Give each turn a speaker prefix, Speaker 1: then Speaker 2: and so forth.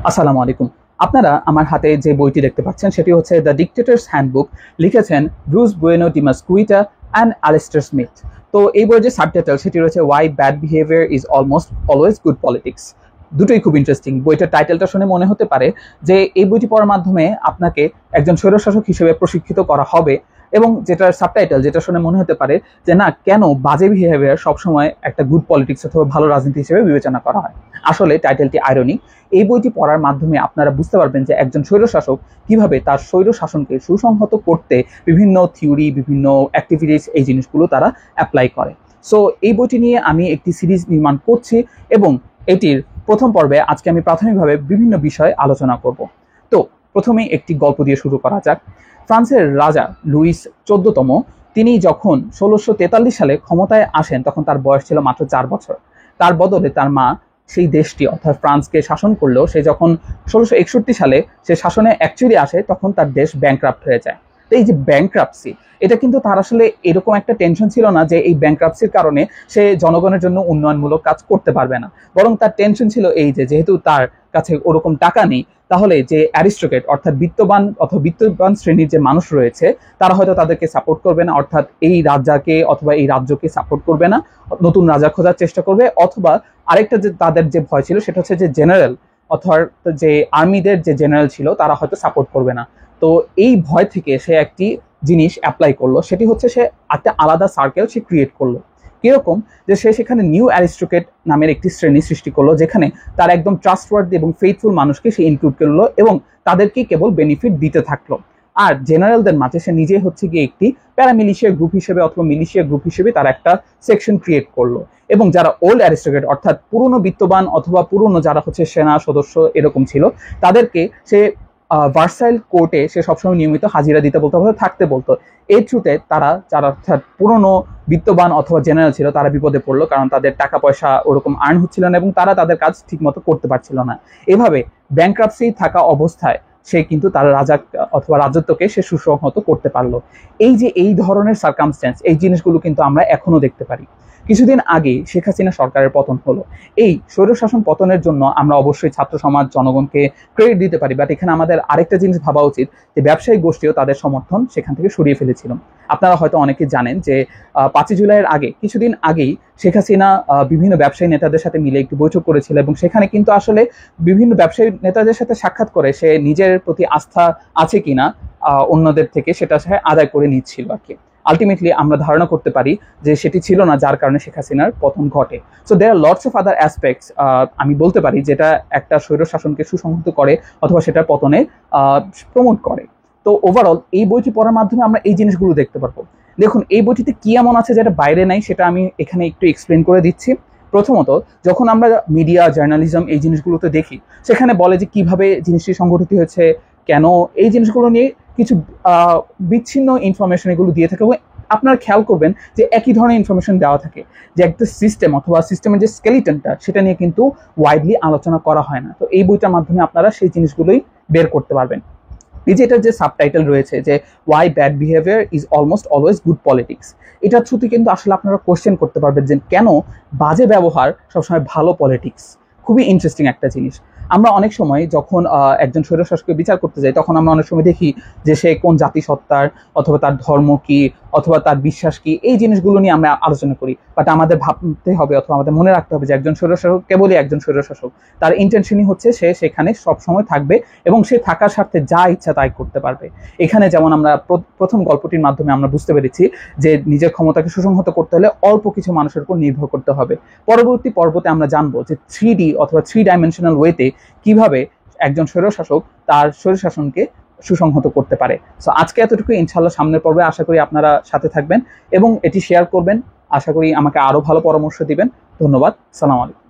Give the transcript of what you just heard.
Speaker 1: আসসালামু আলাইকুম। আপনারা আমার হাতে যে বইটি দেখতে পাচ্ছেন সেটি হচ্ছে দ্য ডিক্টেটরস হ্যান্ডবুক, লিখেছেন Bruce Bueno de Mesquita and Alastair Smith. তো এই বইয়ের যে সাবটাইটেল সেটি রয়েছে why bad behaviour is almost always good politics. দুটোই খুব ইন্টারেস্টিং। বইটার টাইটেলটা শুনে মনে হতে পারে যে এই বইটি পড়ার মাধ্যমে আপনাকে একজন স্বৈরশাসক হিসেবে প্রশিক্ষিত করা হবে, এবং যেটার সাবটাইটেল যেটা শুনে মনে হতে পারে যে না, কেন বাজে বিহেভিয়ার সবসময় একটা গুড পলিটিক্স অথবা ভালো রাজনীতি হিসেবে বিবেচনা করা হয়। আসলে টাইটেলটি আইরনিক। এই বইটি পড়ার মাধ্যমে আপনারা বুঝতে পারবেন যে একজন স্বৈরশাসক কিভাবে তার স্বৈর শাসনকে সুসংহত করতে বিভিন্ন থিওরি, বিভিন্ন অ্যাক্টিভিটিস, এই জিনিসগুলো তারা অ্যাপ্লাই করে। সো এই বইটি নিয়ে আমি একটি সিরিজ নির্মাণ করছি, এবং এটির প্রথম পর্বে আজকে আমি প্রাথমিকভাবে বিভিন্ন বিষয় আলোচনা করব। তো প্রথমেই একটি গল্প দিয়ে শুরু করা যাক। ফ্রান্সের রাজা লুইস 14তম, তিনি যখন 1643 সালে ক্ষমতায় আসেন তখন তার বয়স ছিল মাত্র 4 বছর। তার বদলে তার মা সেই দেশটি অর্থাৎ ফ্রান্সকে শাসন করলেও সে যখন 1661 সালে সে শাসনে অ্যাকচুয়ালি আসে তখন তার দেশ ব্যাংক্রাপ্ট হয়ে যায়। তো এই যে ব্যাংক্রাপসি, এটা কিন্তু তার আসলে এরকম একটা টেনশন ছিল না যে এই ব্যাংক্রাপসির কারণে সে জনগণের জন্য উন্নয়নমূলক কাজ করতে পারবে না, বরং তার টেনশন ছিল এই যে যেহেতু তার কাছে ওরকম টাকা নেই, তাহলে যে অ্যারিস্টোক্রেট অর্থাৎ বিত্তবান অথবা বিত্তবান শ্রেণীর যে মানুষ রয়েছে তারা হয়তো তাদেরকে সাপোর্ট করবে না, অর্থাৎ এই রাজাকে অথবা এই রাজ্যকে সাপোর্ট করবে না, নতুন রাজা খোঁজার চেষ্টা করবে। অথবা আরেকটা যে তাদের যে ভয় ছিল সেটা হচ্ছে যে জেনারেল অথবা যে আর্মিদের যে জেনারেল ছিল তারা হয়তো সাপোর্ট করবে না। তো এই ভয় থেকে সে একটি জিনিস অ্যাপ্লাই করলো, সেটি হচ্ছে সে একটা আলাদা সার্কেল সে ক্রিয়েট করলো। কিরকম, যে সে সেখানে নিউ অ্যারিস্টোক্রেট নামের একটি শ্রেণী সৃষ্টি করলো, যেখানে তার একদম ট্রাস্টওয়ার্দি এবং ফেইথফুল মানুষকে সে ইনক্লুড করলো এবং তাদেরকে কেবল বেনিফিট দিতে থাকলো। আর জেনারেলদের মাঝে সে নিজে হচ্ছে গিয়ে একটি প্যারামিলিশিয়া গ্রুপ হিসেবে অথবা মিলিশিয়া গ্রুপ হিসেবে তার একটা সেকশন ক্রিয়েট করলো। এবং যারা ওল্ড অ্যারিস্টোক্রেট অর্থাৎ পুরনো বিত্তবান অথবা পুরনো যারা হচ্ছে সেনা সদস্য এরকম ছিল, তাদেরকে সে ভার্সাইল কোর্টে সে সবসময় নিয়মিত হাজিরা দিতে বলতো অথবা থাকতে বলতো। এই থ্রুতে তারা যারা অর্থাৎ পুরনো বিত্তবান অথবা জেনারেল ছিল তারা বিপদে পড়লো, কারণ তাদের টাকা পয়সা ওরকম আর্ন হচ্ছিল না এবং তারা তাদের কাজ ঠিকমতো করতে পারছিল না। এভাবে ব্যাংক্রাপসি থাকা অবস্থায় সে কিন্তু তার রাজা অথবা রাজত্বকে সে সুসংহত করতে পারলো। এই যে এই ধরনের সার্কামস্ট্যান্স, এই জিনিসগুলো কিন্তু আমরা এখনো দেখতে পারি। কিছুদিন আগে শেখ হাসিনা সরকারের পতন হলো। এই স্বৈরশাসন পতনের জন্য আমরা অবশ্যই ছাত্র সমাজ জনগণকে ক্রেডিট দিতে পারি, বাট এখানে আমাদের আরেকটা জিনিস ভাবা উচিত যে ব্যবসায়িক গোষ্ঠীও তাদের সমর্থন সেখান থেকে সরিয়ে ফেলেছিল। আপনারা হয়তো অনেকে জানেন যে 5 জুলাইয়ের আগে কিছুদিন আগেই শেখ হাসিনা বিভিন্ন ব্যবসায়ী নেতাদের সাথে মিলে একটি বৈঠক করেছিল, এবং সেখানে কিন্তু আসলে বিভিন্ন ব্যবসায়ী নেতাদের সাথে সাক্ষাৎ করে সে নিজের প্রতি আস্থা আছে কিনা অন্যদের থেকে সেটা সে আদায় করে নিচ্ছিল আর কি। আলটিমেটলি আমরা ধারণা করতে পারি যে সেটি ছিল না, যার কারণে শেখ হাসিনার পতন ঘটে। So there are lots of other aspects আমি বলতে পারি যেটা একটা স্বৈর শাসনকে সুসংহত করে অথবা সেটার পতনে প্রমোট করে। তো ওভারঅল এই বইটি পড়ার মাধ্যমে আমরা এই জিনিসগুলো দেখতে পারবো। দেখুন, এই বইটিতে কি এমন আছে যেটা বাইরে নাই সেটা আমি এখানে একটু এক্সপ্লেন করে দিচ্ছি। প্রথমত, যখন আমরা মিডিয়া জার্নালিজম এই জিনিসগুলোতে দেখি, সেখানে বলে যে কিভাবে জিনিসটি সংগঠিত হয়েছে, কেন, এই জিনিসগুলো নিয়ে কিছু বিচ্ছিন্ন ইনফরমেশন এগুলো দিয়ে থাকে। এবং আপনারা খেয়াল করবেন যে একই ধরনের ইনফরমেশন দেওয়া থাকে, যে একটা সিস্টেম অথবা সিস্টেমের যে স্কেলিটনটা সেটা নিয়ে কিন্তু ওয়াইডলি আলোচনা করা হয় না। তো এই বইটার মাধ্যমে আপনারা সেই জিনিসগুলোই বের করতে পারবেন। এই যে এটার যে সাবটাইটেল রয়েছে যে why bad behaviour is almost always good politics, এটার থ্রুতে কিন্তু আসলে আপনারা কোশ্চেন করতে পারবেন যে কেন বাজে ব্যবহার সবসময় ভালো পলিটিক্স। খুবই ইন্টারেস্টিং একটা জিনিস। আমরা অনেক সময় যখন একজন স্বৈরশাসককে বিচার করতে যাই তখন আমরা অনেক সময় দেখি যে সে কোন জাতিসত্তার অথবা তার ধর্ম কি অথবা তার বিশ্বাস কি, এই জিনিসগুলো নিয়ে আমরা আলোচনা করি। বাট আমাদের ভাবতে হবে অথবা আমাদের মনে রাখতে হবে যে একজন স্বৈরশাসক কেবলই একজন স্বৈরশাসক, তার ইন্টেনশনই হচ্ছে সে সেখানে সবসময় থাকবে এবং সে থাকার স্বার্থে যা ইচ্ছা তাই করতে পারবে। এখানে যেমন আমরা প্রথম গল্পটির মাধ্যমে আমরা বুঝতে পেরেছি যে নিজের ক্ষমতাকে সুসংহত করতে হলে অল্প কিছু মানুষের উপর নির্ভর করতে হবে। পরবর্তী পর্বতে আমরা জানবো যে 3D অথবা 3 ডাইমেনশনাল ওয়েতে কিভাবে একজন স্বৈরশাসক তার স্বৈরশাসনকে সুসংহত করতে পারে। সো আজকে এতটুকু, ইনশাআল্লাহ সামনের পর্বে আশা করি আপনারা সাথে থাকবেন এবং এটি শেয়ার করবেন। আশা করি আমাকে আরো ভালো পরামর্শ দিবেন। ধন্যবাদ। সালাম আলাইকুম।